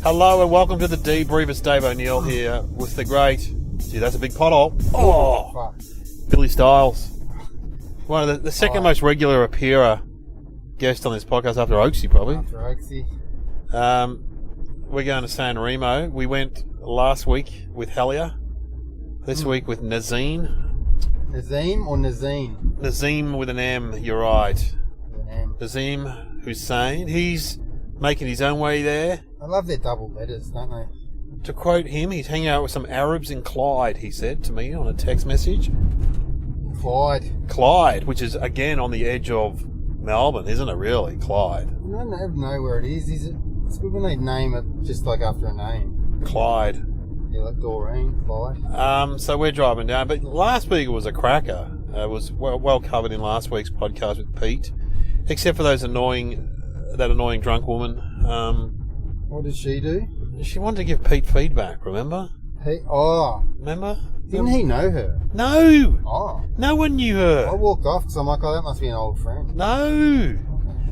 Hello and welcome to the Debriefers. Dave O'Neill here with the great... Gee, that's a big pothole. Oh! Billy Stiles. One of the second most regular appearer guest on this podcast after Oaksy, probably. After Oaksy. We're going to San Remo. We went last week with Helia. This week with Nazim. Nazim or Nazim? Nazim with an M, you're right. With an M. Nazim Hussein. He's making his own way there. I love their double letters, don't they? To quote him, he's hanging out with some Arabs in Clyde, he said to me on a text message. Clyde, which is, again, on the edge of Melbourne, isn't it, really? Clyde. I don't know where it is. Is it? It's good when they name it just like after a name. Clyde. Yeah, like Doreen, Clyde. So we're driving down, but last week it was a cracker. It was well covered in last week's podcast with Pete, except for that annoying drunk woman. What did she do? She wanted to give Pete feedback, remember? Remember? Didn't he know her? No! Oh. No one knew her. I walked off because I'm like, that must be an old friend. No!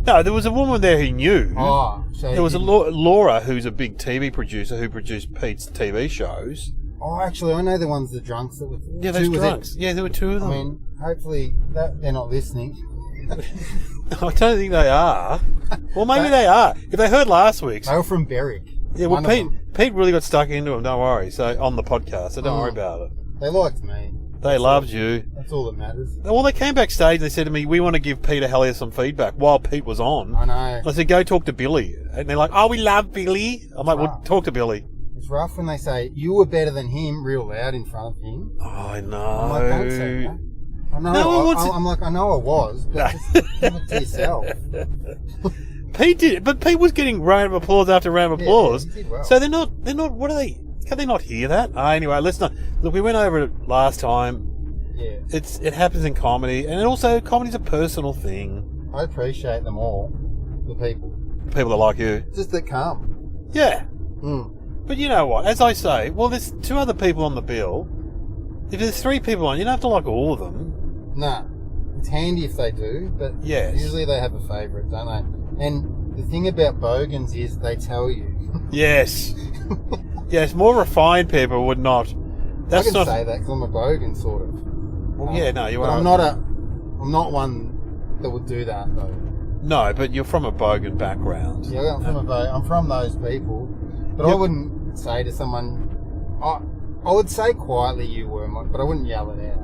No, there was a woman there he knew. Oh. So there was a Laura, who's a big TV producer who produced Pete's TV shows. Oh, actually, I know the ones, the drunks that were... Yeah, those drunks. Yeah, there were two of them. I mean, hopefully they're not listening. I don't think they are. Well, maybe they are. If they heard last week's... They were from Berwick. Yeah, well, Pete really got stuck into them, don't worry, so on the podcast, so don't worry about it. They liked me. They loved you. That's all that matters. Well, they came backstage and they said to me, we want to give Peter Hellier some feedback while Pete was on. I know. I said, go talk to Billy. And they're like, oh, we love Billy. I'm like, well, talk to Billy. It's rough when they say, you were better than him real loud in front of him. Oh, I know. I'm like, don't say that. I know. I'm like, I know I was, but just give it to yourself. Pete did, but Pete was getting round of applause after round of applause. Yeah, he did well. So they're not, what are they, can they not hear that? Anyway, let's not, look, we went over it last time. Yeah. It happens in comedy, and also comedy's a personal thing. I appreciate them all, the people. People that like you. Just that come. Yeah. Mm. But you know what, as I say, well, there's two other people on the bill. If there's three people on, you don't have to like all of them. Nah. It's handy if they do, but yes. Usually they have a favourite, don't they? And the thing about bogans is they tell you. Yes. Yes, more refined people would not. That's I can say that because I'm a bogan, sort of. Well, yeah, no, you are. I'm not one that would do that, though. No, but you're from a bogan background. Yeah, I'm from those people. But I wouldn't say to someone... I would say quietly you were, but I wouldn't yell it out.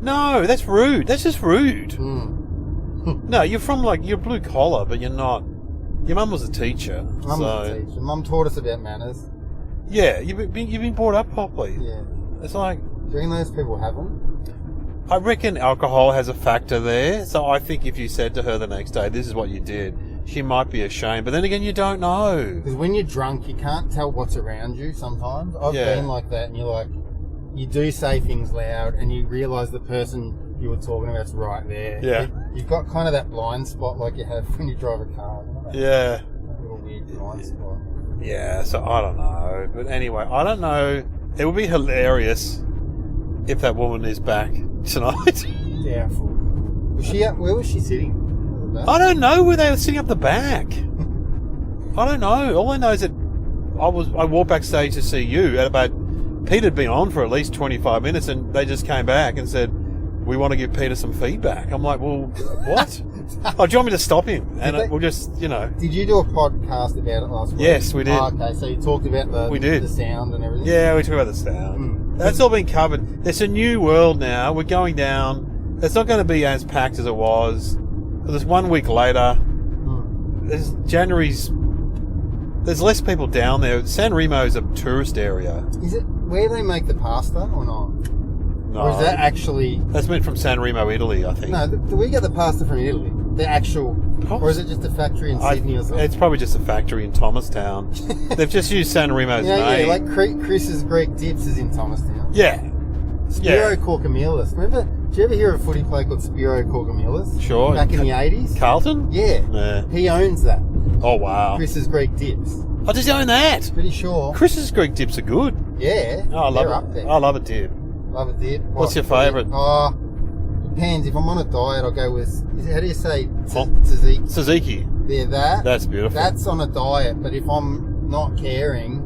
No, that's rude. That's just rude. Mm. No, you're blue collar, but you're not. Your mum was a teacher. Mum was a teacher. Mum taught us about manners. Yeah, you've been brought up properly. Yeah. It's like... Do you think those people haven't? I reckon alcohol has a factor there. So I think if you said to her the next day, this is what you did, she might be ashamed. But then again, you don't know. Because when you're drunk, you can't tell what's around you sometimes. I've been like that, and you're like... You do say things loud, and you realise the person you were talking about's right there. Yeah. You've got kind of that blind spot like you have when you drive a car. Yeah. That little weird blind spot. Yeah, so I don't know. But anyway, I don't know. It would be hilarious if that woman is back tonight. Doubtful. Where was she sitting? I don't know where they were sitting up the back. I don't know. All I know is that I walked backstage to see you at about... Pete had been on for at least 25 minutes and they just came back and said, we want to give Peter some feedback. I'm like, well, what? Oh, do you want me to stop him? And we'll just, Did you do a podcast about it last week? Yes, we did. Oh, okay, so you talked about the sound and everything? Yeah, we talked about the sound. That's all been covered. It's a new world now. We're going down. It's not going to be as packed as it was. There's 1 week later. There's less people down there. San Remo is a tourist area. Is it where they make the pasta or not? No. Or is that actually... That's meant from San Remo, Italy, I think. No, do we get the pasta from Italy? The actual... Or is it just a factory in Sydney or something? It's probably just a factory in Thomastown. They've just used San Remo's name. Yeah, like Chris's Greek Dips is in Thomastown. Yeah. Spiro Corkamilis. Remember? Did you ever hear of a footy player called Spiro Corkamilis? Sure. Back in the 80s? Carlton? Yeah. He owns that. Oh, wow. Chris's Greek Dips. Oh, does he own that? Pretty sure. Chris's Greek Dips are good. Yeah. Oh, I love they're it. up there. I love a dip. Love a dip. What's your favourite? Depends. If I'm on a diet, I'll go with... How do you say? Tzatziki. Yeah, that. That's beautiful. That's on a diet. But if I'm not caring,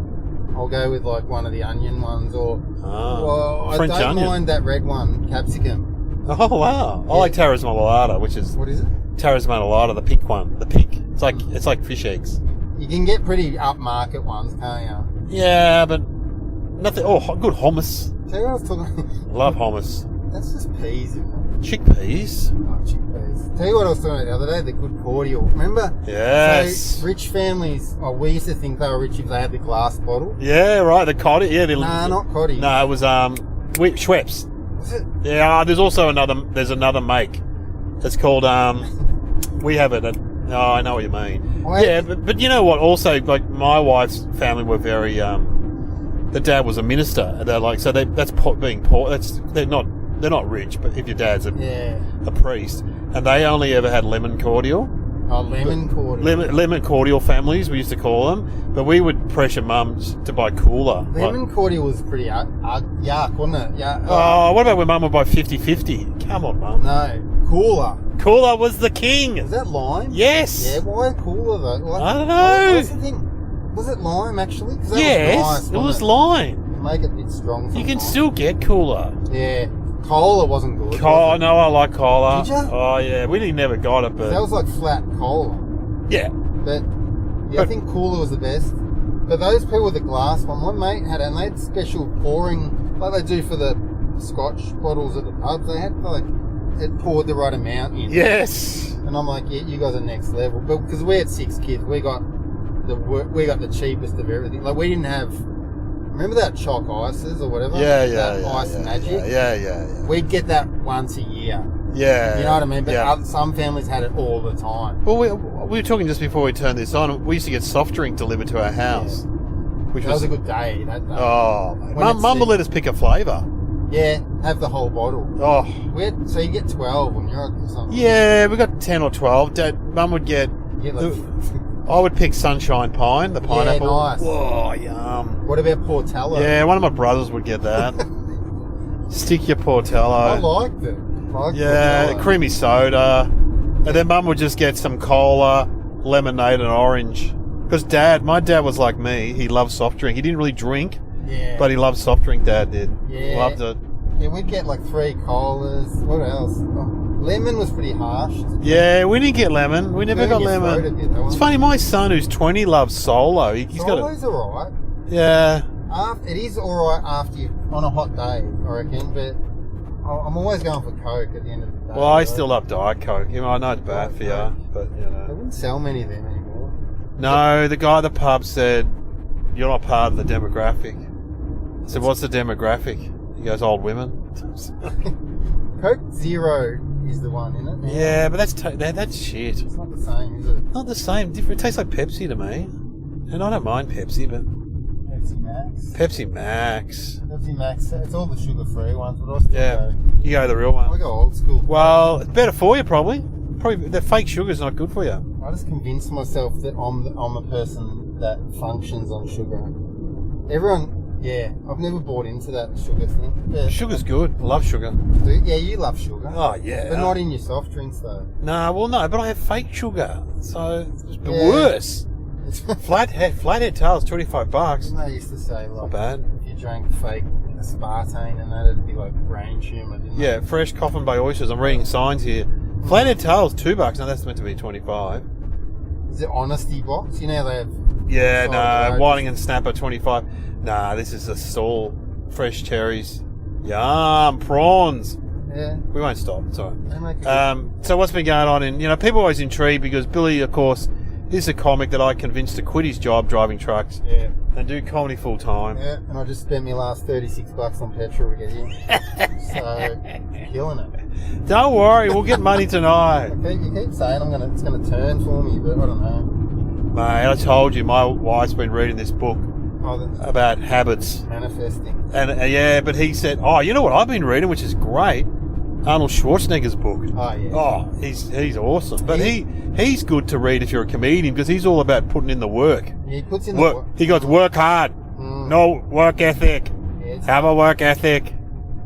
I'll go with like one of the onion ones, or well, French I don't onion. mind that red one, capsicum. Oh wow! I Yeah. like Terra's Marmalata, which is What is it? Terra's Marmalata, the pink one. The pink. It's like fish eggs. You can get pretty upmarket ones, can't you? Yeah, but nothing. Oh, good hummus. Tell you what I was talking. Love hummus. That's just peas, isn't it? Chickpeas. Oh, chickpeas. Tell you what I was talking about the other day. The good cordial. Remember? Yes. So rich families. Oh, we used to think they were rich if they had the glass bottle. Yeah, right. The coddy. Yeah, Nah, not coddy. No, it was Schweppes. Was it? Yeah, there's also another make. It's called we have it at, oh, I know what you mean. Yeah, but you know what, also, like, my wife's family were very the dad was a minister. They're like, so that's being poor. They're not rich, but if your dad's a priest, and they only ever had lemon cordial. Oh, lemon cordial. Lemon cordial families, we used to call them. But we would pressure mums to buy cooler. Lemon cordial was pretty yuck, wasn't it? Yeah. Oh, what about when mum would buy 50-50? Come on, mum. No, cooler. Cooler was the king. Was that lime? Yes. Yeah, why cooler though? Like, I don't know. What's the thing? Was it lime actually? 'Cause that Yes, was nice, it was wasn't lime. Make it a bit strong. You can sometimes. still get cooler. Yeah. Cola wasn't good. Oh, no, I like cola. Did ya? Oh, yeah. We never got it, That but... was like flat cola. Yeah. But yeah, I think cooler was the best. But those people with the glass one, my mate had, and they had special pouring, like they do for the Scotch bottles at the pubs. They had like it poured the right amount in. Yes. And I'm like, yeah, you guys are next level. But because we had 6 kids, we got the cheapest of everything. Like we didn't have. Remember that chalk ices or whatever? That ice magic. Yeah. We'd get that once a year. Yeah. You know what I mean? But yeah. some families had it all the time. Well, we were talking just before we turned this on. We used to get soft drink delivered to our house, which That was a good day. That day. Oh, When mum would let us pick a flavour. Yeah, have the whole bottle. Oh, So you get 12 when you're at something. yeah, we got 10 or 12. Mum would get. You get like, I would pick Sunshine Pine, the pineapple. Yeah, nice. Whoa, yum. What about Portello? Yeah, one of my brothers would get that. Stick your Portello. I liked it. Yeah, Portello. creamy soda. And then mum would just get some cola, lemonade and orange. Because my dad was like me. He loved soft drink. He didn't really drink, Yeah. but he loved soft drink, Dad did. Yeah. Loved it. Yeah, we'd get like 3 colas. What else? Oh, lemon was pretty harsh. Yeah, we didn't get lemon. We never got Your throat a lemon. bit, though, It's funny, my son who's 20 loves Solo. He's got Solo's alright. Yeah. It is alright after you, on a hot day, I reckon, but I'm always going for Coke at the end of the day. Well, I still love Diet Coke. You know, I know it's bad for you, but you They know. wouldn't sell many of them anymore. No, the guy at the pub said, "You're not part of the demographic." I said, "What's the demographic?" He goes, "Old women." Coke Zero is the one, isn't it? Yeah, but that's shit. It's not the same, is it? Not the same. Different. It tastes like Pepsi to me, and I don't mind Pepsi, but Pepsi Max. Pepsi Max. Pepsi Max. It's all the sugar-free ones, but I still Yeah, go. you go the real I one. go old school. Well, it's better for you probably. Probably the fake sugar's not good for you. I just convinced myself that I'm the person that functions on sugar. Everyone, yeah, I've never bought into that sugar thing. But Sugar's good. I love sugar. yeah, you love sugar. Oh yeah. But not in your soft drinks though. Nah, well no, but I have fake sugar, so it's Yeah. worse. Flathead tail's $25. They used to say Not like bad. if you drank fake aspartame and that, it'd be like brain tumour, didn't Yeah, fresh Coffin Bay oysters. I'm reading signs here. Flathead tail's $2. Now that's meant to be 25. it? Is it Honesty Box? You know they have. Yeah, Side no. road. Whiting and Snapper 25. Nah, this is a stall. Fresh cherries. Yum, prawns. Yeah, We won't stop. Sorry. they make it. So what's been going on? And people are always intrigued because Billy, of course, is a comic that I convinced to quit his job driving trucks Yeah. and do comedy full time. Yeah, and I just spent my last $36 on petrol to get here. So, killing it. Don't worry, we'll get money tonight. You keep saying it's gonna turn for me, but I don't know. Mate, I told you, my wife's been reading this book Oh, that's about habits. manifesting. And yeah, but he said, oh, you know what I've been reading, which is great? Arnold Schwarzenegger's book. Oh, yeah. Oh, he's awesome. But he's good to read if you're a comedian because he's all about putting in the work. He puts in the Work. work. He goes, work hard. Mm. No work ethic. Yeah, Have a work ethic.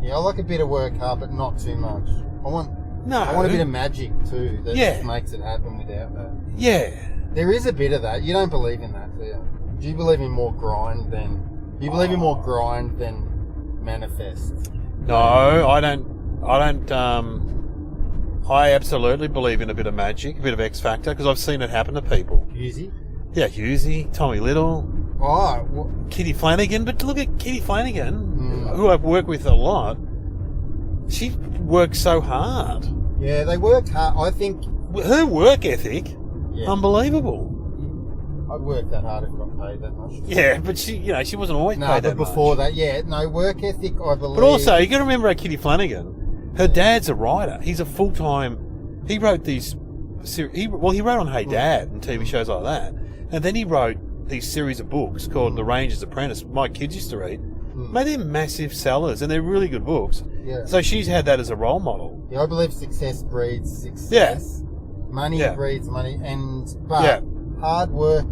I like a bit of work hard, but not too much. I want a bit of magic too that Yeah. just makes it happen without that. Yeah. There is a bit of that. You don't believe in that, do you? Do you believe in more grind than... Do you believe in more grind than manifest? No, I don't. I absolutely believe in a bit of magic, a bit of X Factor, because I've seen it happen to people. Husey? Yeah, Husey, Tommy Little, Kitty Flanagan. But look at Kitty Flanagan, who I've worked with a lot. She works so hard. Yeah, they work hard. I think... Her work ethic, unbelievable. I'd work that hard if I got paid that much. Yeah, but she wasn't always paid that much. No, but before that, work ethic, I believe... But also, you got to remember Kitty Flanagan. Her dad's a writer. He's a full-time... He wrote these... He wrote on Hey Dad and TV shows like that. And then he wrote these series of books called The Ranger's Apprentice. My kids used to read. Mate, they're massive sellers and they're really good books. Yeah. So she's had that as a role model. Yeah, I believe success breeds success. Yeah. Money breeds money. But hard work...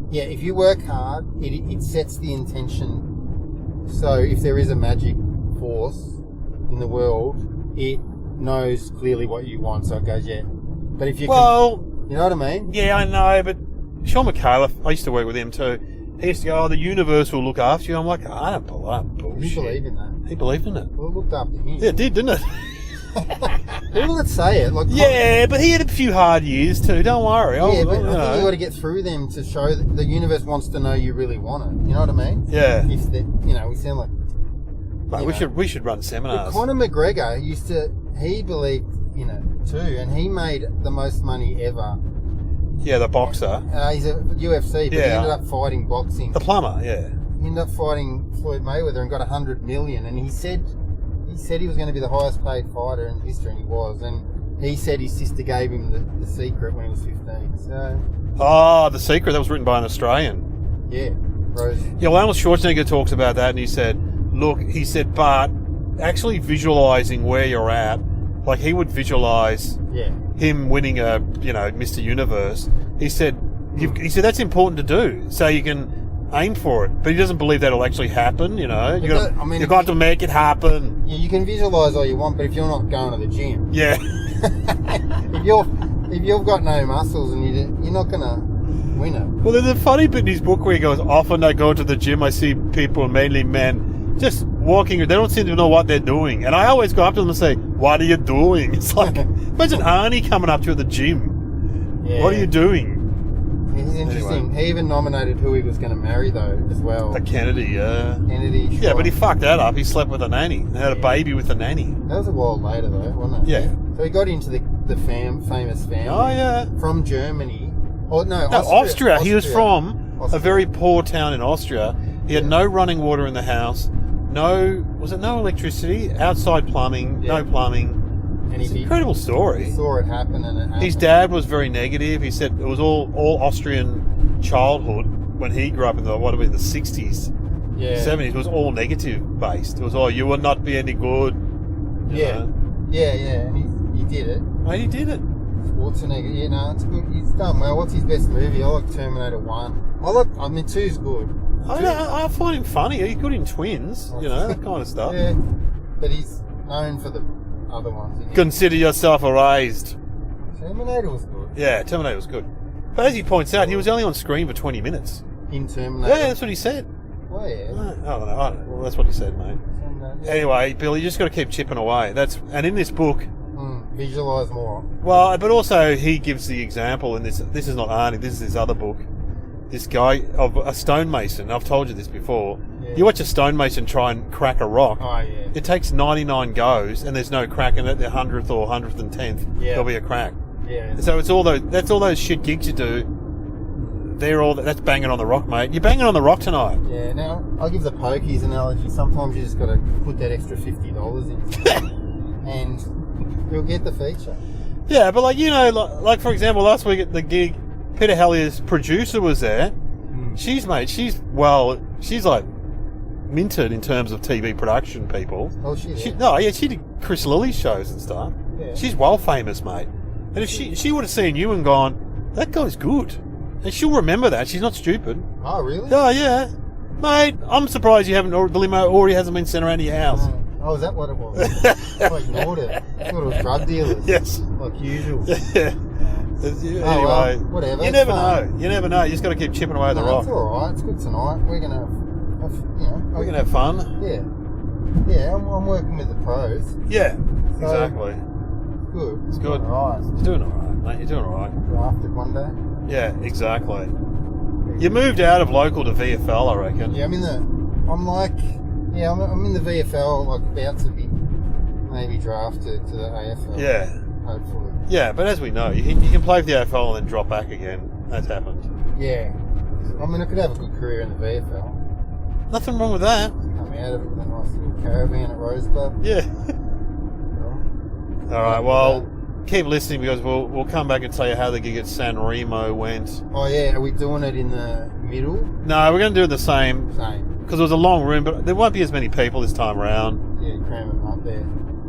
Yeah, if you work hard, it sets the intention. So if there is a magic force in the world, it knows clearly what you want, so it goes, But if you you know what I mean? Yeah, I know, but Sean McAuliffe, I used to work with him too. He used to go, the universe will look after you. I'm like, I don't believe that bullshit. You believe in that? He believed in it. Well, it looked after him. Yeah, it did, didn't it? People that say it, but he had a few hard years too. Don't worry. I think you got to get through them to show that the universe wants to know you really want it. You know what I mean? Yeah. If we sound like. Mate, we should run seminars. But Conor McGregor he believed in it too, and he made the most money ever. Yeah, the boxer. He's a UFC, but he ended up fighting boxing. The plumber, yeah. He ended up fighting Floyd Mayweather and got $100 million, and he said he was going to be the highest paid fighter in history, and he was. And he said his sister gave him the secret when he was 15. So. The Secret, that was written by an Australian. Yeah, Rose. Yeah, well, Arnold Schwarzenegger talks about that, and he said, but actually visualising where you're at, like he would visualise him winning a, Mr. Universe. He said that's important to do, so you can aim for it. But he doesn't believe that'll actually happen, You've got to make it happen. Yeah, you can visualise all you want, but if you're not going to the gym... Yeah. if you've got no muscles and you're not going to win it. Well, there's a funny bit in his book where he goes, often I go to the gym, I see people, mainly men, just walking. They don't seem to know what they're doing. And I always go up to them and say, what are you doing? It's like, imagine Arnie coming up to you at the gym. Yeah. What are you doing? He's interesting. Anyway. He even nominated who he was going to marry, though, as well. A Kennedy, yeah. Kennedy, sure. Yeah, but he fucked that up. He slept with a nanny and had a baby with a nanny. That was a while later, though, wasn't it? Yeah. So he got into the famous family. Oh, yeah. From Germany. Oh, no, Austria. He was from a very poor town in Austria. He had no running water in the house. No electricity, outside plumbing, no plumbing. And it's an incredible story. He saw it happen and it happened. His dad was very negative. He said it was all Austrian childhood when he grew up in the 60s, 70s. It was all negative based. It was all, you will not be any good. Yeah. And he did it. He did it. Schwarzenegger, it's good. He's done well. What's his best movie? I like Terminator 1. 2's good. I find him funny. He's good in Twins, that kind of stuff. Yeah, but he's known for the other ones. Consider yourself erased. Terminator was good. Yeah, Terminator was good. But as he points out, he was only on screen for 20 minutes. In Terminator? Yeah, that's what he said. Oh, yeah. I don't know. Well, that's what he said, mate. Anyway, Bill, you just got to keep chipping away. And in this book... visualise more. Well, but also he gives the example in this. This is not Arnie. This is his other book. This guy of a stonemason. I've told you this before. Yeah. You watch a stonemason try and crack a rock. Oh, yeah. It takes 99 goes, and there's no crack in it. The 100th or 110th, there'll be a crack. Yeah. So it's all those. That's all those shit gigs you do. That's banging on the rock, mate. You're banging on the rock tonight. Yeah. Now I'll give the pokies analogy. Sometimes you just got to put that extra $50 in, and you'll get the feature. Yeah, but like for example, last week at the gig, Peter Hellier's producer was there. She's like minted in terms of TV production people. Oh, she did Chris Lilly's shows and stuff. Yeah. She's well famous, mate. And if she would have seen you and gone, that guy's good. And she'll remember that. She's not stupid. Oh, really? Oh, yeah. Mate, I'm surprised the limo already hasn't been sent around to your house. Oh, is that what it was? I ignored it. I thought it was drug dealers. Yes. Like usual. Yeah. Anyway, well, whatever. You it's never fun. know. You never know. You just got to keep chipping away at the No, rock. it's alright. It's good tonight. We're going to have, We're gonna have fun. Yeah. Yeah, I'm working with the pros. Yeah, So, exactly. Good. It's good. Alright. You're doing all right, mate. You're doing all right. Drafted one day. Yeah, exactly. You moved out of local to VFL, I reckon. Yeah, I'm in the VFL, like about to be maybe drafted to the AFL. Yeah. Hopefully. Yeah, but as we know, you can play for the AFL and then drop back again. That's happened. Yeah. I mean, I could have a good career in the VFL. Nothing wrong with that. Come out of it with a nice little caravan at Rosebud. Yeah. All right. Well, keep listening because we'll come back and tell you how the gig at San Remo went. Oh yeah, are we doing it in the middle? No, we're going to do it the same Same. because it was a long room, but there won't be as many people this time around. Yeah, cram them up there.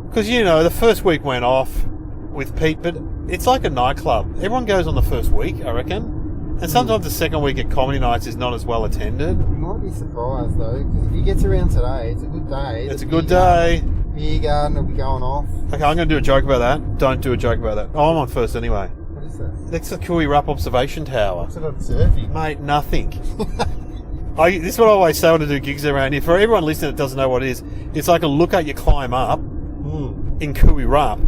Because the first week went off with Pete, but it's like a nightclub. Everyone goes on the first week, I reckon. And sometimes the second week at comedy nights is not as well attended. You might be surprised though, because if you get around today, it's a good day. It's a good day. Beer garden will be going off. Okay, I'm going to do a joke about that. Don't do a joke about that. Oh, I'm on first anyway. What is that? That's the Kui Rup Observation Tower. What's it observing? Mate, nothing. This is what I always say when I do gigs around here. For everyone listening that doesn't know what it is, it's like a lookout you climb up in Kui Rup.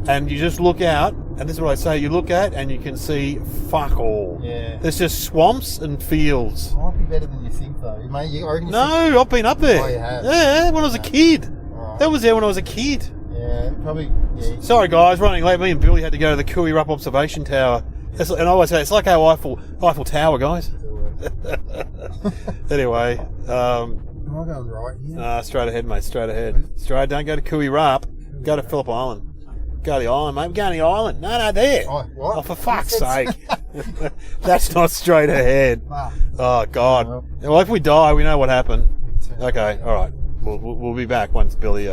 And you just look out, and this is what I say, you look at and you can see fuck all. Yeah. There's just swamps and fields. Might be better than you think though. Mate, I reckon No, I've been up there. Oh, you have? Yeah, when I was a kid. Right. That was there when I was a kid. Yeah, probably. Yeah. Sorry guys, running late. Me and Billy had to go to the Kui Rup Observation Tower. And I always say, it's like our Eiffel Tower, guys. Anyway. Am I going right here? Straight ahead, mate, straight ahead. Straight, don't go to Kui Rup. Go to Phillip Island. Go to the island, mate. We're going to the island. No, there. Oh, what? Oh, for fuck's sake. That's not straight ahead. Ah. Oh, God. Well, if we die, we know what happened. Okay, all right. We'll be back once Billy...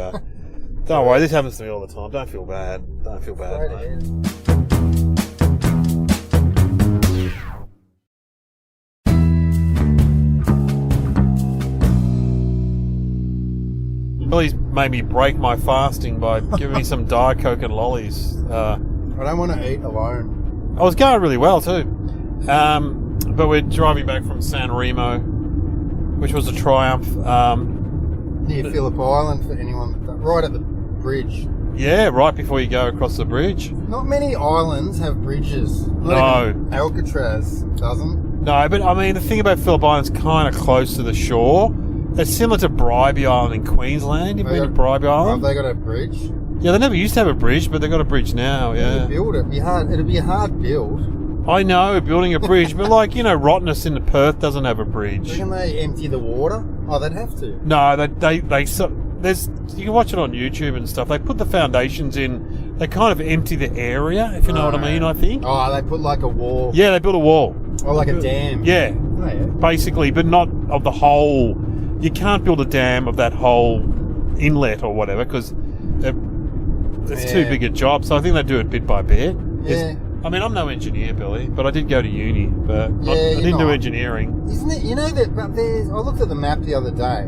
Don't worry, this happens to me all the time. Don't feel bad. Don't feel bad, Straight mate. Billy's made me break my fasting by giving me some Diet Coke and lollies. I don't want to eat alone. I was going really well too. But we're driving back from San Remo, which was a triumph. Near Phillip Island for anyone. Right at the bridge. Yeah, right before you go across the bridge. Not many islands have bridges. Not even Alcatraz doesn't. No, but I mean, the thing about Phillip Island's kind of close to the shore. It's similar to Bribey Island in Queensland. You've been to Bribey Island? Have they got a bridge? Yeah, they never used to have a bridge, but they've got a bridge now, yeah. Build it. It'd be hard. It'd be a hard build. I know, building a bridge, but Rottnest in Perth doesn't have a bridge. Can they empty the water? Oh, they'd have to. No, there's you can watch it on YouTube and stuff. They put the foundations in. They kind of empty the area, if you know what I mean. I think. Oh, they put like a wall. Yeah, they built a wall. Oh, like a dam. Yeah, Oh, yeah. basically, but not of the whole. You can't build a dam of that whole inlet or whatever because it's too big a job. So I think they do it bit by bit. Yeah. I mean, I'm no engineer, Billy, but I did go to uni, but Yeah, I didn't do not. engineering. Isn't it? You know that? But I looked at the map the other day.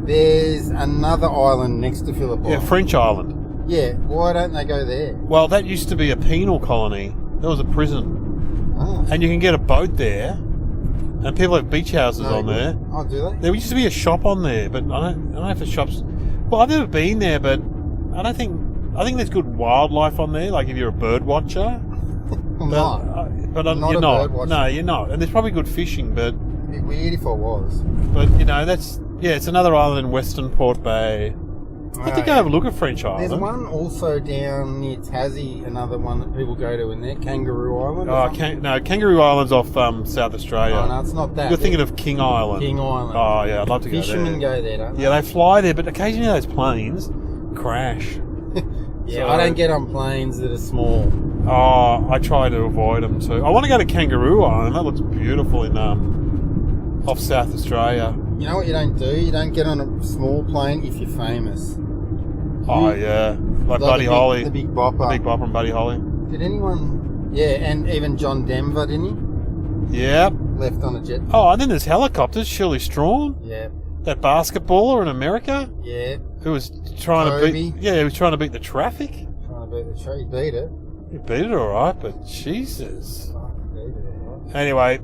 There's another island next to Phillip Island. Yeah, French Island. Yeah. Why don't they go there? Well, that used to be a penal colony. That was a prison. Oh. And you can get a boat there, and people have beach houses on there. Oh, do they? There used to be a shop on there, but I don't know if the shop's... Well, I've never been there, but I think there's good wildlife on there, like if you're a bird watcher. I'm not. But Not you're a not. bird watcher. No, you're not. And there's probably good fishing, but It'd be weird if I was. that's... Yeah, it's another island in Western Port Bay. I think I have a look at French Island. There's one also down near Tassie, another one that people go to in there, Kangaroo Island. Oh, Kangaroo Island's off South Australia. Oh, no, it's not that. You're thinking of King Island. King Island. Oh, yeah, I'd love to go Fishermen there. go there, don't they? Yeah, they fly there, but occasionally those planes crash. Yeah, So- I don't get on planes that are small. Oh, I try to avoid them too. I want to go to Kangaroo Island. That looks beautiful in off South Australia. You know what you don't do? You don't get on a small plane if you're famous. Oh, yeah. Like Buddy the Holly. The Big Bopper. Big Bopper and Buddy Holly. Did anyone... Yeah, and even John Denver, didn't Yep. he? Left on a jet. Oh, and then there's helicopters. Shirley Strawn. Yeah. That basketballer in America Yeah. who was trying Kobe. to beat... Yeah, he was trying to beat the traffic. Trying to beat the tree. Beat it. You beat it all right, but Jesus. Fuck, they did it, right? Anyway,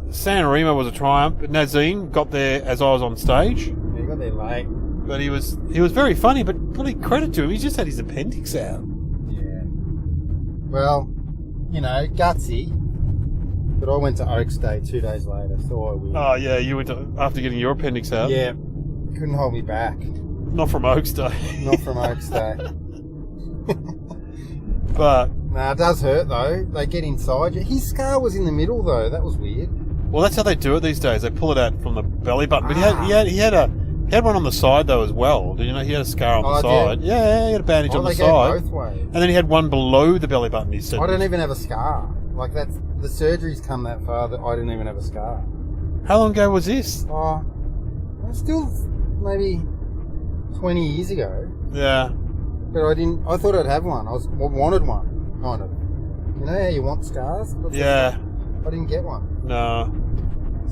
San Remo was a triumph. Nazim got there as I was on stage, They got there late. but he was very funny. But bloody credit to him, he just had his appendix out. Yeah. Well, you know, gutsy. But I went to Oaks Day 2 days later, so I will. Oh yeah, you went to, after getting your appendix out. Yeah. Couldn't hold me back. Not from Oaks Day. Not from Oaks Day. But Nah, it does hurt though. They get inside you. His scar was in the middle though. That was weird. well, that's how they do it these days. They pull it out from the belly button. But he had one on the side though as well. Did you know he had a scar on the side? Yeah, he had a bandage on the they side. go both ways. And then he had one below the belly button. He said, I don't even have a scar. Like that's the surgery's come that far that I didn't even have a scar. "How long ago was this?" Oh, it's still maybe 20 years ago. Yeah. But I didn't. I thought I'd have one. I wanted one, kind of. You know how you want scars? Yeah. I didn't get one, No.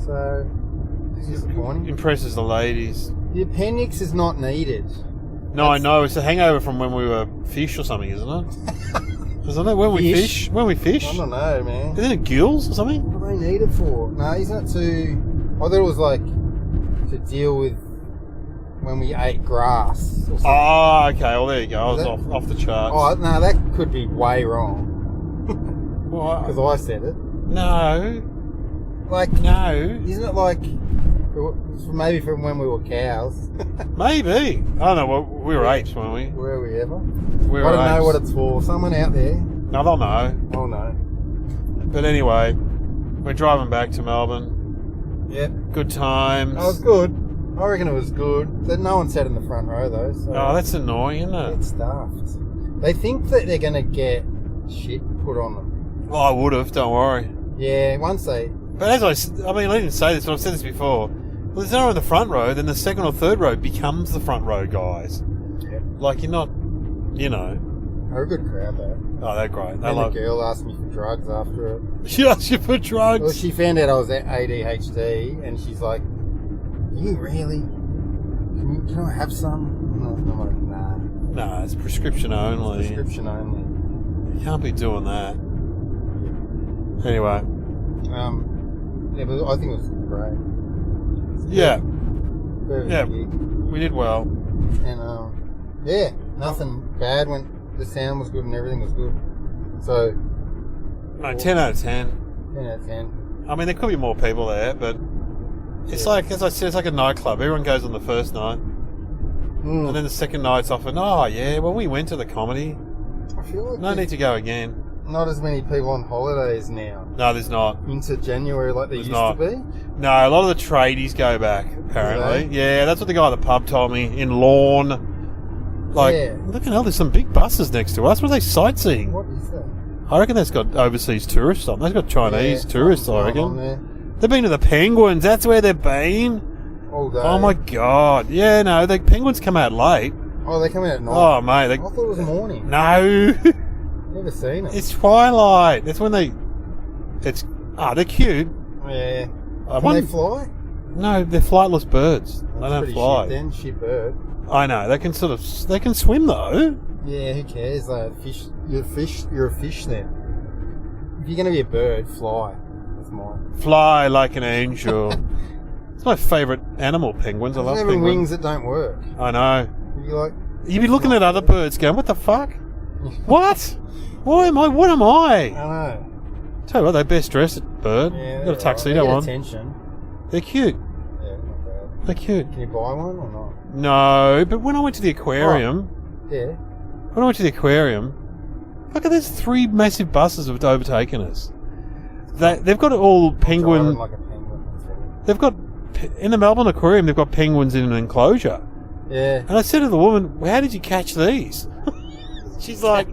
so it's disappointing. Impresses the ladies. The appendix is not needed. No, I know. It's a hangover from when we were fish or something, isn't it? Isn't it? When we fish? When we fish? I don't know, man. Isn't it gills or something? What do they need it for? No, isn't it to... I thought it was like to deal with when we ate grass or something. Oh, okay. Well, there you go. I was Is off the charts. Oh, no, that could be way wrong. Because What? I said it. No. Like, No. isn't it like maybe from when we were cows? Maybe. I don't know. Well, we were apes, weren't we? Were we ever? We were I don't know apes. what it's for. Someone out there. No, they'll know. Oh no. But anyway, we're driving back to Melbourne. Yep. Good times. Oh, it was good. I reckon it was good. But no one sat in the front row though. So Oh, that's annoying, isn't it? it's stuffed. They think that they're going to get shit put on them. Well, I would have. Don't worry. Yeah, once they... But I didn't say this, but I've said this before. Well, there's no one in the front row, then the second or third row becomes the front row guys. Yeah. Like, you're not, you know. They're a good crowd though. Oh, they're great. They And love the girl asked me for drugs after it. She asked you for drugs. Well, she found out I was at ADHD, and she's like, "You really? Can I have some?" I'm like, "Nah, No, it's prescription only. prescription only." You can't be doing that. Anyway. Yeah, but I think it was great. Yeah. Very Yeah. gig. We did well. And yeah, nothing bad. When the sound was good and everything was good, so No, 10 out of 10. 10 out of 10. I mean, there could be more people there, but it's Yeah. like, as I said, it's like a nightclub. Everyone goes on the first night, Mm. and then the second night's often, oh, yeah, well, we went to the comedy. I feel like No there's need to go again. not as many people on holidays now No, there's not. into January like there There's used not. to be. No, a lot of the tradies go back, apparently. Yeah, that's what the guy at the pub told me. In Lawn. Like, Yeah. look at hell, there's some big buses next to us. What are they sightseeing? What is that? I reckon that's got overseas tourists on. They've got Chinese Yeah, tourists, I something's going on reckon. there. They've been to the Penguins. That's where they've been. All day. Oh, my God. Yeah, no, the Penguins come out late. Oh, they come out at night. Oh, mate. I thought it was morning. No. Never seen it. It's twilight. That's when they... they're cute. Yeah. I Can wonder- they fly? No, they're flightless birds. They That's don't pretty fly. shit then. Shit bird. I know. They can they can swim though. Yeah, who cares? Fish. You're a fish. You're a fish then. If you're going to be a bird, fly. That's mine. Fly like an angel. It's my favourite animal, penguins. I love Having penguins. wings that don't work. I know. You're like, You'd be looking at other birds going, what the fuck? What? Why am I? What am I I? know. Tell you what, they're best dressed bird. Yeah, Got a tuxedo they get on. attention. They're cute. Yeah, not bad. They're cute. Can you buy one or not? No, but when I went to the aquarium, Yeah. when I went to the aquarium, look at there's 3 massive buses have overtaken us. They've got all penguin. Driving like a penguin. That's it. They've got in the Melbourne aquarium. They've got penguins in an enclosure. Yeah. And I said to the woman, well, "How did you catch these?" She's like,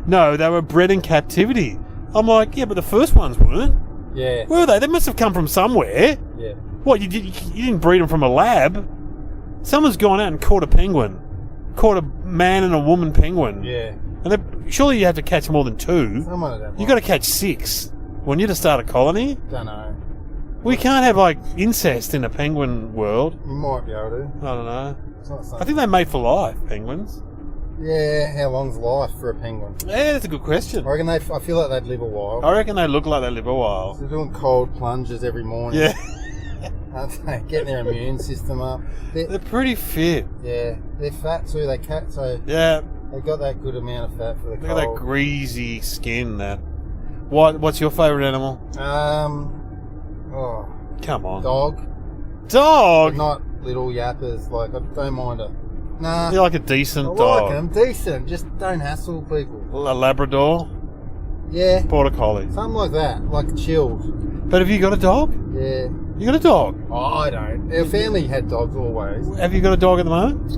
"No, they were bred in captivity." I'm like, "Yeah, but the first ones weren't. Yeah. Were they? They must have come from somewhere. Yeah. What, you didn't breed them from a lab? Someone's gone out and caught a penguin, caught a man and a woman penguin. Yeah. And surely you have to catch more than 2. Someone of that. You got to catch 6 when you're to start a colony. Don't know. We can't have like incest in a penguin world. You might be able to. I don't know. It's not I something. think they're made for life, penguins. Yeah, how long's life for a penguin? Yeah, that's a good question. I feel like they'd live a while. I reckon they look like they live a while. They're doing cold plunges every morning. Yeah. Aren't they? Getting their immune system up. They're pretty fit. Yeah, they're fat too. They cat, so Yeah. they've got that good amount of fat for the Look cold. at that greasy skin. What's your favourite animal? Come on. Dog. Dog? But not little yappers. Like, I don't mind a... Nah. You're like a decent I dog. like them. Decent. Just don't hassle people. A Labrador? Yeah. Border Collie? Something like that. Like chilled. But have you got a dog? Yeah. You got a dog? Oh, I don't. Our family had dogs always. Have you got a dog at the moment?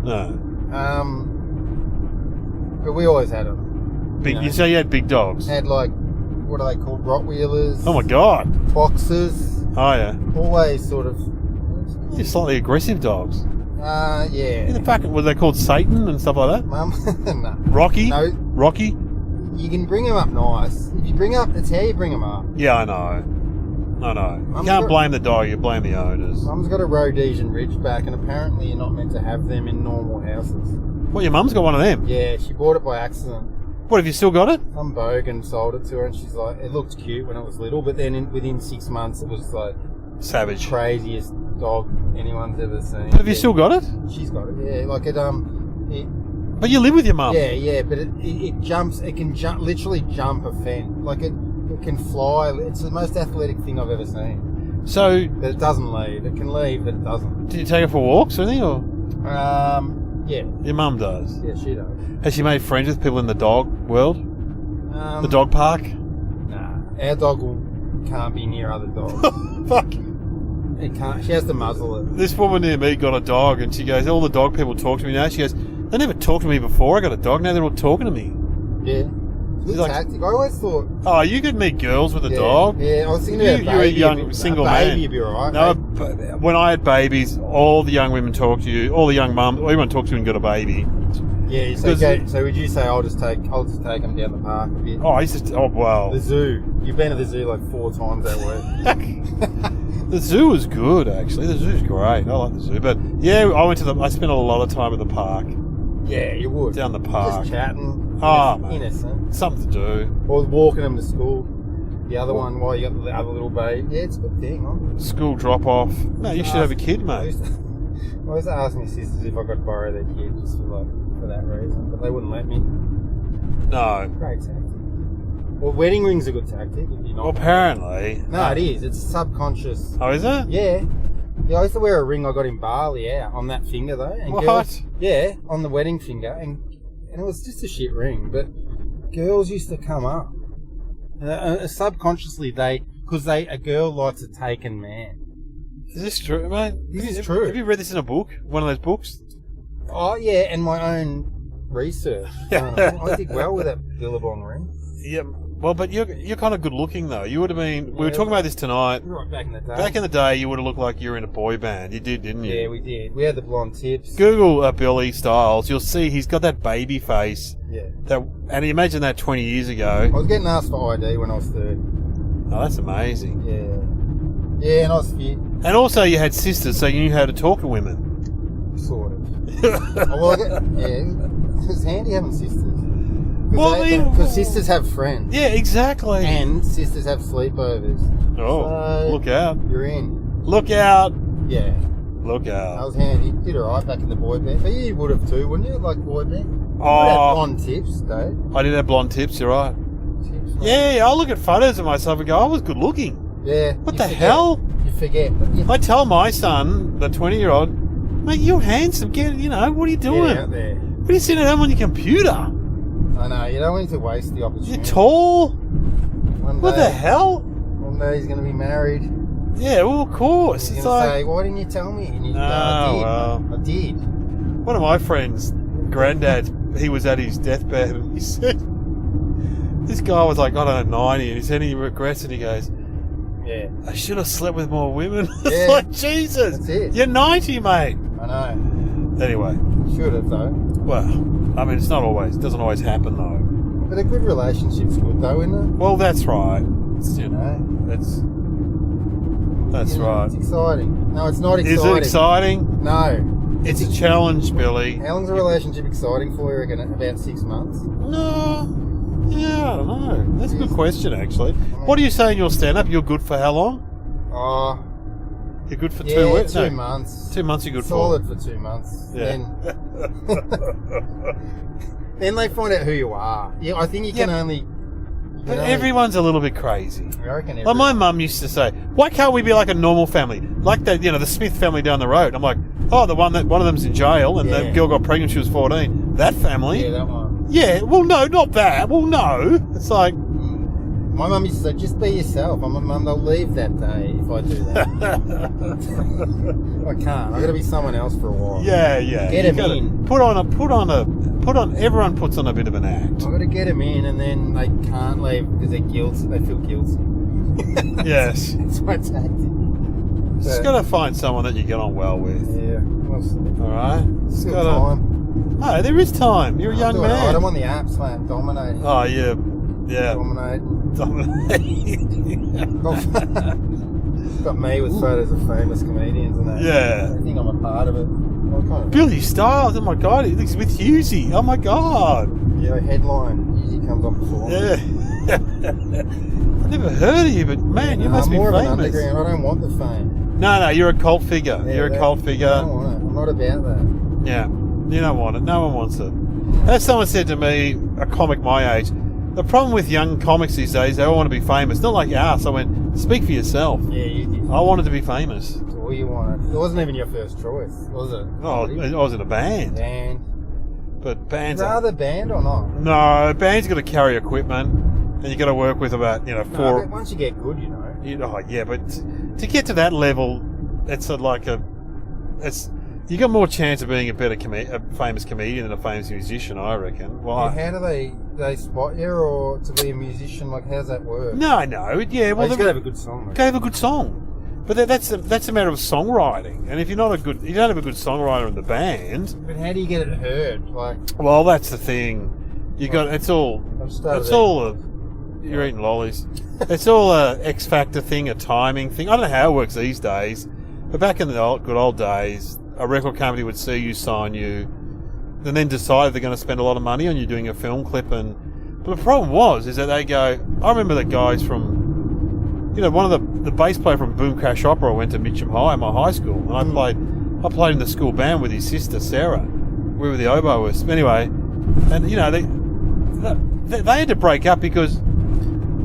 No. No. But we always had them. Big. You say you had big dogs? Had like, what are they called? Rottweilers. Oh my god. Boxers. Oh yeah. Always sort of. You're slightly aggressive dogs. Yeah. In the fucking, were they called Satan and stuff like that? Mum, no. Rocky? No. Rocky? You can bring them up nice. If you bring up, it's how you bring them up. Yeah, I know. You can't blame the dog, you blame the owners. Mum's got a Rhodesian Ridgeback, and apparently you're not meant to have them in normal houses. What, your mum's got one of them? Yeah, she bought it by accident. What, have you still got it? Some bogan sold it to her, and she's like, it looked cute when it was little, but then within 6 months it was like Savage. craziest dog anyone's ever seen. But have you still got it? She's got it, yeah. Like it, But you live with your mum? yeah, but it jumps, it can literally jump a fence. Like it can fly. It's the most athletic thing I've ever seen. So... But it doesn't leave. It can leave, but it doesn't. Do you take her for walks or anything, or...? Yeah. Your mum does? Yeah, she does. Has she made friends with people in the dog world? The dog park? Nah. Our dog can't be near other dogs. Fuck. It can't. She has to muzzle it. This woman near me got a dog, and she goes, all the dog people talk to me now. She goes, they never talked to me before. I got a dog, now they're all talking to me. Yeah. Good like- tactic. I always thought... Oh, you could meet girls with a Yeah, dog. yeah, I was thinking about You're a baby. young single baby, man. you'd be alright. No, but when I had babies, all the young women talk to you, all the young mums, everyone talks to you and got a baby. Yeah, so would you say I'll just take them down the park a bit? Oh, wow. The zoo. You've been to the zoo like 4 times that week. The zoo is good, actually. The zoo's great. I like the zoo. But yeah, I spent a lot of time at the park. Yeah, you would. Down the park. Just chatting. Oh, mate. Innocent. Something to do. Or walking them to school. The other one, while you got the other little baby. Yeah, it's a good thing, huh? School drop off. Mate, you should have a kid, I mate. used to ask my sisters if I could borrow their kid just for that reason, but they wouldn't let me. No. Great tactic. Well, wedding ring's a good tactic if you're not. Well, apparently. No, it is. It's subconscious. Oh, is it? Yeah. Yeah, I used to wear a ring I got in Bali, on that finger though. And What? Girls, yeah, on the wedding finger, and it was just a shit ring, but girls used to come up. Subconsciously, because a girl likes a taken man. Is this true, mate? This is true. Have you read this in a book? One of those books? Oh, yeah, and my own research. I did well with that Billabong ring. Yeah. Well, but you're kind of good looking though. You would have been. We were talking about this tonight. Right back in the day. Back in the day, you would have looked like you were in a boy band. You did, didn't you? Yeah, we did. We had the blonde tips. Google Billy Stiles. You'll see he's got that baby face. Yeah. And imagine that 20 years I ago. was getting asked for ID when I was 30. Oh, that's amazing. Yeah. Yeah, and I was fit. And also, you had sisters, so you knew how to talk to women. Sort of. It's handy having sisters. Because sisters have friends. Yeah, exactly. And sisters have sleepovers. Oh, so look out. You're in. Look out. Yeah. Look That out. was handy. Did alright back in the boy band. But you would have too, wouldn't you? Like boy band? You would have blonde tips, Dave. I did have blonde tips, you're right. Tips, mate. Yeah, I look at photos of myself and go, I was good looking. Yeah. What you the forget. hell? You forget. But I tell my son, the 20-year-old, mate, you're handsome. What are you doing? Yeah, out there. What are you sitting at home on your computer? I know, you don't need to waste the opportunity. You're tall? One What day- the hell? One day he's going to be married. Yeah, well, of course. He's It's going to like, say, why didn't you tell me? And you go, Oh, I did. well. I did. one of my friends, granddad, he was at his deathbed and he said, this guy was like, I don't know, 90, and he said he regrets it. He goes, Yeah. I should have slept with more women. Yeah. It's like, Jesus. That's it. You're 90, mate. I know. Anyway, Should have, though. well, I mean, it doesn't always happen, though. But a good relationship's good, though, isn't it? Well, that's right. It's, You know? that's You know, right. It's exciting. No, it's not Is exciting. it exciting? No. It's a challenge, Billy. How long's a relationship exciting for you? Reckon about 6 months. No. Yeah, I don't know. That's a good question, actually. What do you say in your stand-up? You're good for how long? Oh, You're good for 2 weeks? 2 months. 2 months you're good Solid for. for 2 months. Yeah. Then they find out who you are. Yeah, I think you can only... But everyone's a little bit crazy. I reckon Like my mum used to say, why can't we be like a normal family? Like the Smith family down the road. I'm like, oh, one of them's in jail and the girl got pregnant when she was 14. That family? Yeah, that one. Yeah, well, no, not that. Well, no. It's like... My mum used to say, just be yourself. I'm like, Mum, they'll leave that day if I do that. I can't. I've got to be someone else for a while. Yeah. Get him in. Everyone puts on a bit of an act. I've got to get them in, and then they can't leave because they feel guilty. Yes. That's my tactic. Just got to find someone that you get on well with. Yeah, we'll see. All right? Still time. No, there is time. You're a young man. Right. I'm on the apps, mate. Dominating. Oh, yeah. Dominating. Dominating. Got me with photos of famous comedians and that. Yeah. I think I'm a part of it. Billy Stiles, oh my God, he's with Husey. Oh my God. Yeah, headline usually comes on before. Yeah. I've never heard of you, but man, you must be more famous. Of an underground. I don't want the fame. No, you're a cult figure. Yeah, you're a cult figure. I don't want it. I'm not about that. Yeah, you don't want it. No one wants it. As someone said to me, a comic my age, the problem with young comics these days, they all want to be famous. Not like us. I went, speak for yourself. Yeah, you did. I wanted to be famous. That's all you wanted. It wasn't even your first choice, was it? Oh, I was in a band. Band. But bands Rather band or not? No, bands got to carry equipment, and you got to work with about No, four. but once you get good, you know. But to get to that level, it's you got more chance of being a famous comedian than a famous musician, I reckon. Well, How do they spot you, or to be a musician? Like, how's that work? No, yeah. Well, you just gotta have a good song. Have a good song. But that's a matter of songwriting, and if you don't have a good songwriter in the band. But how do you get it heard? Like, well, that's the thing. You're eating lollies. It's all a X Factor thing, a timing thing. I don't know how it works these days, but back in the good old days, a record company would see you, sign you, and then decide they're going to spend a lot of money on you doing a film clip. But the problem is that they go. I remember the guys from. One of the bass player from Boom Crash Opera went to Mitcham High in my high school, and I played in the school band with his sister Sarah. We were the oboists. Anyway, and they had to break up because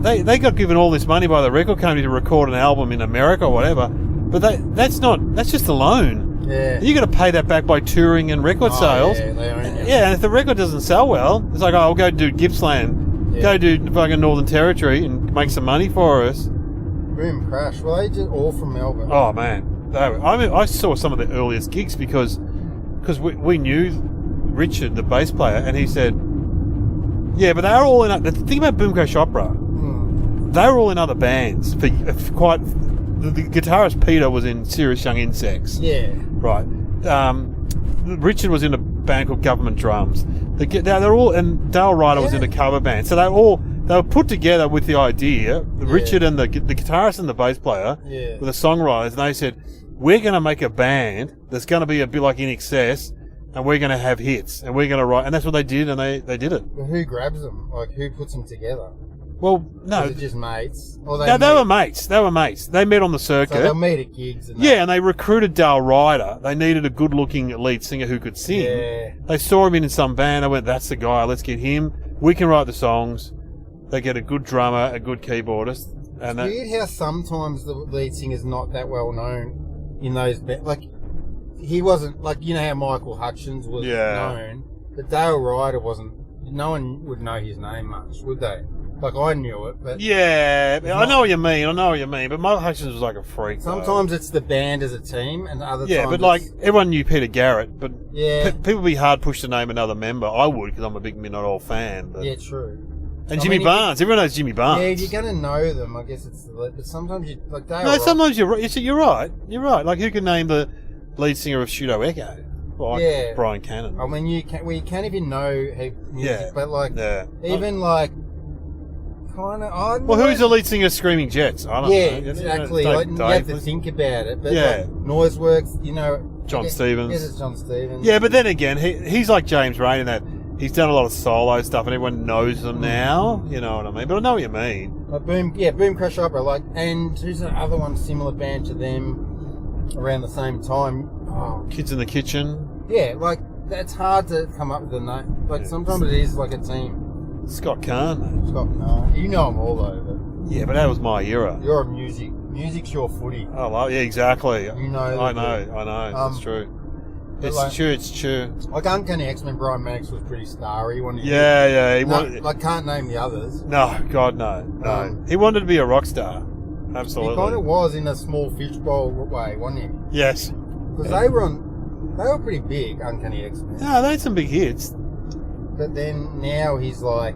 they got given all this money by the record company to record an album in America or whatever. But that's just a loan. Yeah. You got to pay that back by touring and record sales. Yeah, they own it. Yeah, and if the record doesn't sell well, it's like, I'll go do Gippsland, go do fucking Northern Territory and make some money for us. Boom Crash. Well, they just all from Melbourne. Oh man, I saw some of the earliest gigs because we knew Richard, the bass player, and he said, yeah, but they were all in. The thing about Boom Crash Opera, they were all in other bands for quite. The guitarist Peter was in Serious Young Insects. Yeah. Right. Richard was in a band called Government Drums. They're all, and Dale Ryder was in a cover band. So they were put together with the idea. Richard and the guitarist and the bass player were the songwriters, and they said, we're going to make a band that's going to be a bit like In Excess, and we're going to have hits, and we're going to write. And that's what they did, and they did it. Well, who grabs them? Like, who puts them together? Well, no. Was it just mates? Or they were mates. They were mates. They met on the circuit. So they'll meet at gigs. And they recruited Dale Ryder. They needed a good-looking lead singer who could sing. Yeah. They saw him in some band. They went, that's the guy. Let's get him. We can write the songs. They get a good drummer, a good keyboardist. And it's weird how sometimes the lead singer's not that well known in those bands. Like, he wasn't, like, you know how Michael Hutchins was known, but Dale Ryder wasn't. No one would know his name much, would they? Like, I knew it, but... Yeah, I know what you mean, but Michael Hutchins was like a freak. Sometimes it's the band as a team, and other times... Yeah, but like, everyone knew Peter Garrett, but yeah. People would be hard pushed to name another member. I would, because I'm a big Midnight Oil fan. But... Yeah, true. And Jimmy Barnes. Everyone knows Jimmy Barnes. Yeah, if you're going to know them, I guess it's... But sometimes you... Like, sometimes you're right. You're right. You're right. Like, who can name the lead singer of Pseudo Echo? Like Brian Cannon. I mean, you can't even know music, but like... Yeah. Even like... Well, who's the lead singer of Screaming Jets? I don't know. Exactly. You have to think about it. But like, Noiseworks, John Yes, Stevens. it's John Stevens. Yeah, but then again, he's like James Rain in that he's done a lot of solo stuff and everyone knows them now. You know what I mean? But I know what you mean. Like Boom Crash Opera, and who's the other one similar band to them around the same time? Oh, Kids in the Kitchen. yeah, that's hard to come up with a name. Sometimes it is like a team. Scott Kahn. Scott, no, you know them all though. Yeah, but that was my era. But you're a music's your footy. Oh, yeah, exactly. You know. I know. It's true. It's true. Like Uncanny X-Men, Brian Maddox was pretty starry. Yeah. Can't name the others. No, God, no. He wanted to be a rock star. Absolutely. He kind of was in a small fishbowl way, wasn't he? Yes. Because they were pretty big, Uncanny X-Men. No, they had some big hits. But then now he's like,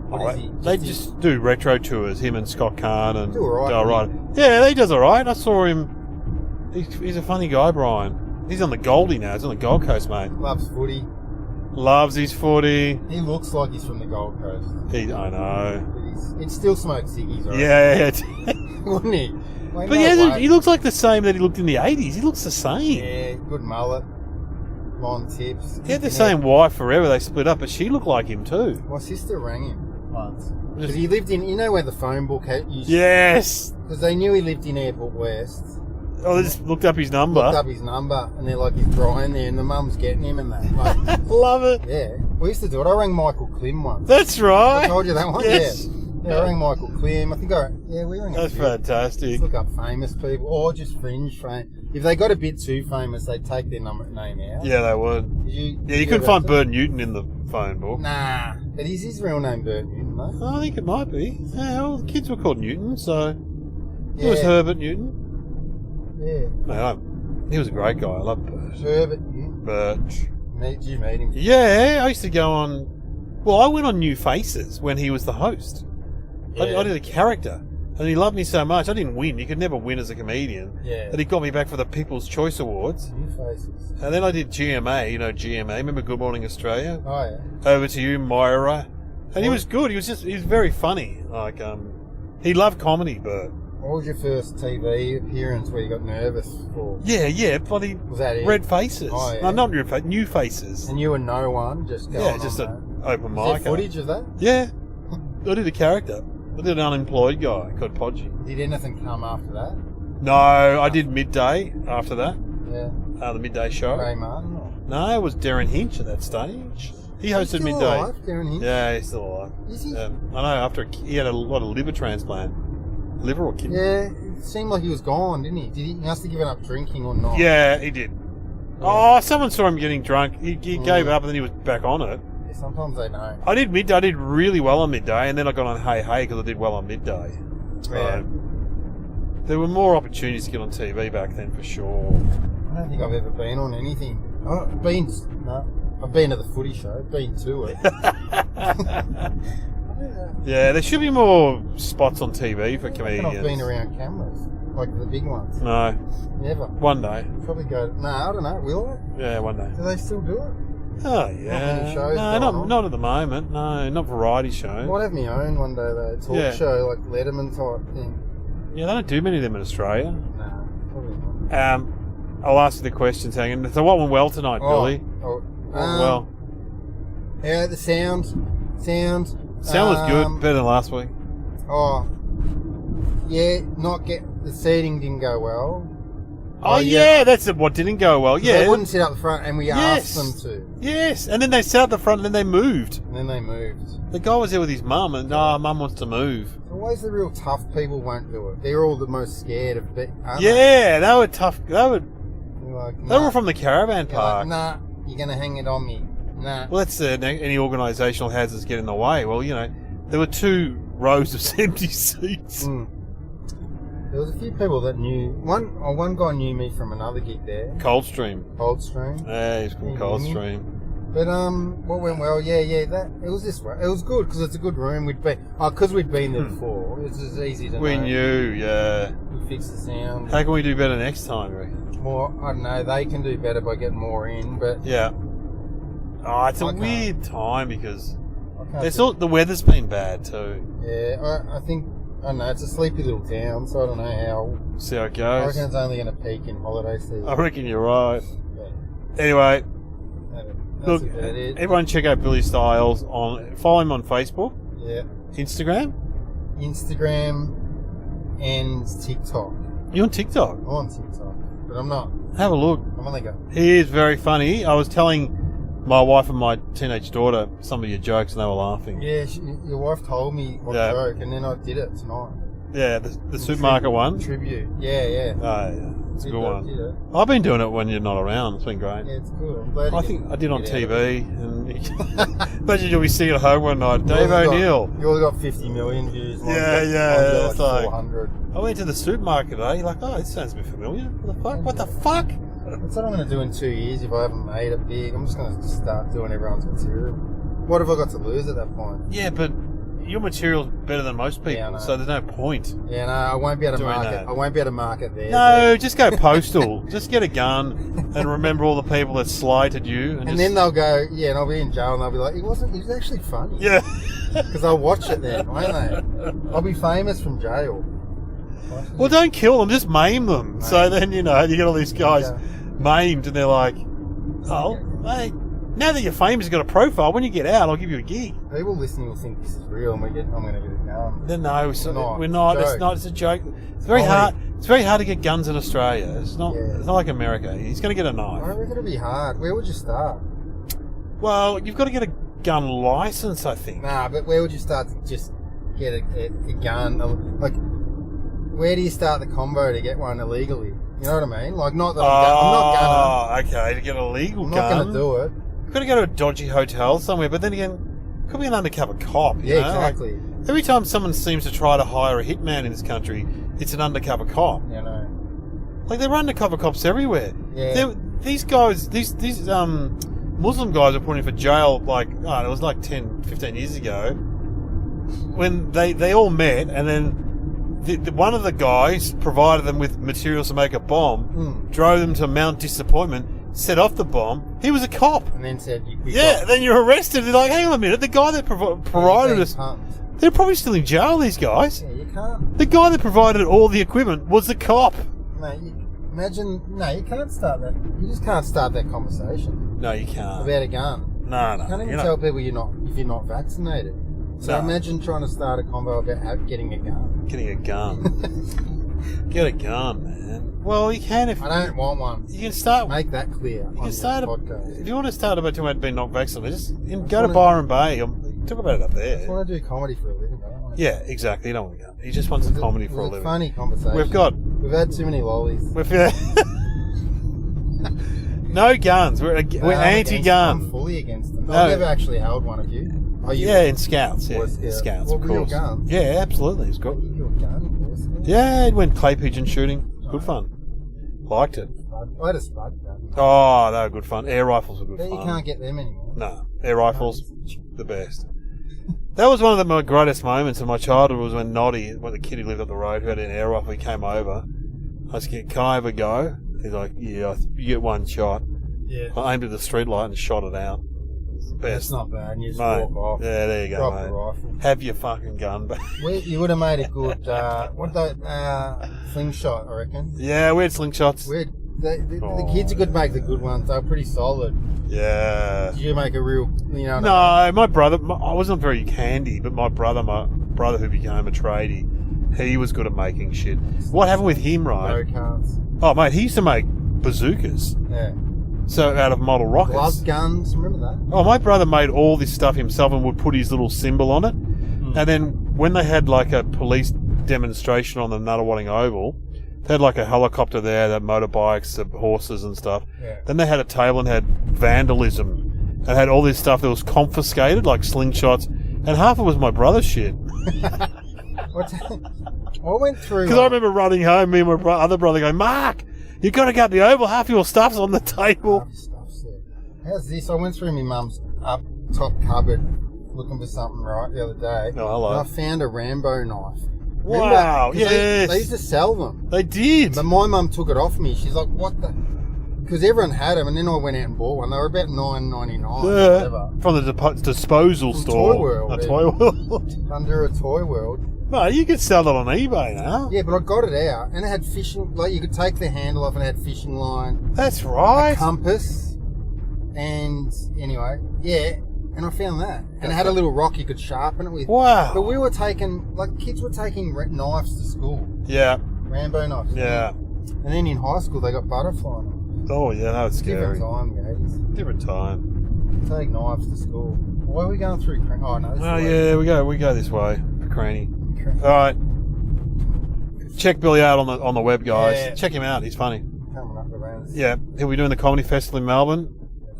what is he? They just do retro tours, him and Scott Kahn and Do all right, Dale Ryder. Yeah, he does all right. I saw him. He's a funny guy, Brian. He's on the Goldie now. He's on the Gold Coast, mate. Loves footy. Loves his footy. He looks like he's from the Gold Coast. I know. But he'd still smoke ciggies, right? Yeah. Wouldn't he? Like, But no he looks like the same that he looked in the 80s. He looks the same. Yeah, good mullet. Long tips. He had the same wife forever. They split up, but she looked like him too. My sister rang him once. Because he lived in, where the phone book used Yes. Because they knew he lived in Airport West. Oh, they just looked up his number. Looked up his number, and they're like, he's Brian there, and the mum's getting him and that. Like, Love it. yeah. We used to do it. I rang Michael Klim once. That's right. I told you that one? Yes. Yeah, I rang Michael Klim. I think we rang That's a few. fantastic. Just look up famous people, or just fringe fame. If they got a bit too famous, they'd take their name out. Yeah, they would. You couldn't find Bert Newton in the phone book. Nah. But is his real name Bert Newton, though? Oh, I think it might be. Yeah, well, the kids were called Newton, so Yeah. it was Herbert Newton. Yeah. Mate, he was a great guy. I love Bert. Herbert Newton. Bert. Did you meet him? Yeah, I used to go on... Well, I went on New Faces when he was the host. Yeah. I did a character, and he loved me so much. I didn't win. You could never win as a comedian. Yeah. But he got me back for the People's Choice Awards. New faces. And then I did GMA, GMA. Remember Good Morning Australia? Oh, yeah. Over to You, Moira. And he was good. He was very funny. He loved comedy, Bert. What was your first TV appearance where you got nervous for? Yeah, bloody Was that it? Red Faces. Oh, yeah. No, not Red Faces, New Faces. And you were no one, just going Yeah, just on an that. open Is mic. there footage of that? Yeah. I did a character. I did an unemployed guy called Podgy. Did anything come after that? No, I did Midday after that. Yeah. The Midday show. Ray Martin? Or? No, it was Darren Hinch at that stage. He hosted Still Midday. alive, Darren Hinch? Yeah, he's still alive. Is he? I know, he had a lot of liver transplant. Liver or kidney? Yeah, it seemed like he was gone, didn't he? He must have given up drinking or not? Yeah, he did. Oh, someone saw him getting drunk. He gave up and then he was back on it. Yeah, sometimes they don't. I did Midday. I did really well on Midday, and then I got on Hey Hey because I did well on Midday. So, Yeah. there were more opportunities to get on TV back then, for sure. I don't think I've ever been on anything. I've been to the footy show, been to it. Yeah, there should be more spots on TV for And comedians. I've been around cameras, like the big ones. No, Never. one day. Probably go. No, I don't know. Will Yeah, one day. they? Do they still do it? Oh yeah. many shows No, going on? not at the moment. No, not variety shows. I might have my own one day though. Talk Yeah. show like Letterman type thing. Yeah, they don't do many of them in Australia. Nah, probably not. I'll ask you the questions, hanging. So what went well tonight, Billy? Oh, What went well? Yeah, the sound. Sound was good, better than last week. Oh, yeah. The seating didn't go well. Oh yeah, that's what didn't go well. They Yeah. wouldn't sit up the front, and we Yes. asked them to, Yes, and then they sat at the front, and then they moved. and then they moved. The guy was there with his mum, and mum wants to move. Always the real tough people won't do it. They're all the most scared of it. Yeah, they were tough. They were Like, from the caravan You're park. like, nah, you're going to hang it on me. Nah. Well, that's any organisational hazards get in the way. Well, there were 2 rows of empty seats. Mm. There was a few people that knew. One guy knew me from another gig there, Coldstream. Coldstream. Yeah, he's from Yeah, Coldstream. But what went well? Yeah. That it was this way. It was good because it's a good room. We'd been there before. It's just easy to We know. knew, yeah. We fixed the sound. How can we do better next time, you reckon? More. I don't know. They can do better by getting more in, but Yeah. Oh, it's a I can't. weird time because I can't. the weather's been bad too. Yeah, I think I don't know, it's a sleepy little town, so I don't know how. See how it I goes. reckon it's only going to peak in holiday season. I reckon you're right. Yeah. Anyway, That's look, about it. everyone check out Billy Stiles follow him on Facebook, Yeah. Instagram. Instagram and TikTok. You on TikTok? I'm on TikTok, but I'm not. Have a look. I'm only going. He is very funny. I was telling my wife and my teenage daughter some of your jokes, and they were laughing. Yeah, your wife told me what joke, and then I did it tonight. Yeah, the supermarket one. Tribute. Yeah. Oh, yeah. It's a good one. Did it. I've been doing it when you're not around. It's been great. Yeah, it's good. I'm glad I you think I did on get out of TV, and imagine you'll be sitting at home one night. Dave O'Neill. You only got 50 million views. Yeah. It's It's like 400. I went to the supermarket today. You're like, oh, this sounds a bit familiar. What the fuck? What the fuck? That's what I'm going to do in 2 years if I haven't made it big. I'm just going to start doing everyone's material. What have I got to lose at that point? Yeah, but your material's better than most people, Yeah, I know. so there's no point. Yeah, no, I won't be able to Doing market. that. I won't be able to market there. No, just go postal. Just get a gun and remember all the people that slighted you. And just, then they'll go, yeah, and I'll be in jail, and they'll be like, it was actually funny. yeah. Because I'll watch it then, won't they? I'll be famous from jail. Well, don't kill them, just maim them. So then, you get all these guys maimed, and they're like, oh, hey, now that you're famous, you've got a profile, when you get out, I'll give you a gig. People listening will think this is real, and I'm going to get it down. No, not. we're not. It's a It's joke. not. It's a joke. It's very hard. It's very hard to get guns in Australia. It's not. Yeah. It's not like America. He's going to get a I knife. reckon it'll be hard. Where would you start? Well, you've got to get a gun license, I think. Nah, but where would you start to just get a gun? Like, where do you start the combo to get one illegally? You know what I mean? Like, not that I'm not gonna. Okay, to get a legal I'm gun. not gonna do it. You've got to go to a dodgy hotel somewhere, but then again, could be an undercover cop. You Yeah, know? exactly. Like, every time someone seems to try to hire a hitman in this country, it's an undercover cop. You know. Like, there are undercover cops everywhere. Yeah. These guys, these Muslim guys were put in for jail, like, it was like 10, 15 years ago, when they all met, and then one of the guys provided them with materials to make a bomb, drove them to Mount Disappointment, set off the bomb. He was a cop. And then said, Then you're arrested. They're like, hang on a minute, the guy that provided us, they're probably still in jail, these guys. Yeah, you can't. The guy that provided all the equipment was the cop. Mate, you can't start that. You just can't start that conversation No, you can't. about a gun. No. You can't even tell people if you're not vaccinated. So No. imagine trying to start a convo about getting a gun. Getting a gun. Get a gun, man. Well, you can if I don't want one. you can start. Make that clear on You can your start. podcast. If you want to start about talking about being not vaccinated, just go to wanna- Byron Bay. Talk about it up I there. want to do comedy for a living. I don't want Yeah, exactly. You don't want to go. He just wants some comedy for a living. Funny conversation. We've had too many lollies. No guns. We're I'm anti-gun. fully against them. No. I've never actually held one of you. Oh, you Yeah, in Scouts. Yeah, Boy Scouts. Scouts, What of were your course. guns? Yeah, absolutely. It's good. Your gun, Boy Scouts? Yeah, it went clay pigeon shooting. Good fun. Liked it. I had a spud gun. Oh, they were good fun. Air rifles were good Bet fun. you can't get them anymore. No, air rifles, the best. That was one of my greatest moments in my childhood was when Noddy, when the kid who lived up the road, who had an air rifle, he came over. I was like, can I have a go? He's like, yeah, you get one shot. Yeah. I aimed at the street light and shot it out. It's the That's best. not bad. You just Mate, walk off. yeah, there you go, Drop mate. the rifle. Have your fucking gun back. You would have made a good slingshot, I reckon. Yeah, we had slingshots. The kids are good to make the good ones. They're pretty solid. Yeah. Did you make a real, No, my brother, I wasn't very handy, but my brother who became a tradie, he was good at making shit. What happened with him, right? Go carts. Oh, mate, he used to make bazookas. Yeah. So out of model rockets. Glove guns, remember that? Oh, my brother made all this stuff himself and would put his little symbol on it. And then when they had like a police demonstration on the Nuttawatting Oval, they had like a helicopter there, that motorbikes, the horses and stuff. Yeah. Then they had a table and had vandalism and had all this stuff that was confiscated, like slingshots, and half it was my brother's shit. I went through. Because I remember running home, me and my other brother going, Mark, you got to go up the Oval, half your stuff's on the table. How's this? I went through my mum's up top cupboard looking for something the other day. Oh, hello. And I found a Rambo knife. Wow, Remember? 'Cause yes. They used to sell them. They did. But my mum took it off me. She's like, what the? Because everyone had them, and then I went out and bought one. They were about $9.99 or whatever. From the disposal From store. Toy World, A yeah. Toy World. Under a Toy World. Well, you could sell that on eBay now. Yeah, but I got it out, and it had fishing. Like you could take the handle off, and it had fishing line, That's right. a compass, and anyway, yeah. And I found that, and it had a little rock you could sharpen it with. Wow. But we were taking, like, kids were taking knives to school, Yeah. Rambo knives. Yeah. And then in high school they got butterfly knives. Oh, yeah, that was scary. Different time, the 80s. Different time. Take knives to school. Why are we going through? Oh no. This Oh, is the way. yeah, we go this way. Cranny. All right. Check Billy out on the web, guys. Yeah. Check him out. He's funny. Coming up around. Yeah, he'll be doing the comedy festival in Melbourne,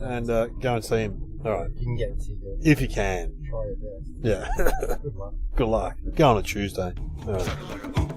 and go and see him. All right, You can get a ticket. if you can. Try your best. Yeah. Good luck. Good luck. Go on a Tuesday. All right.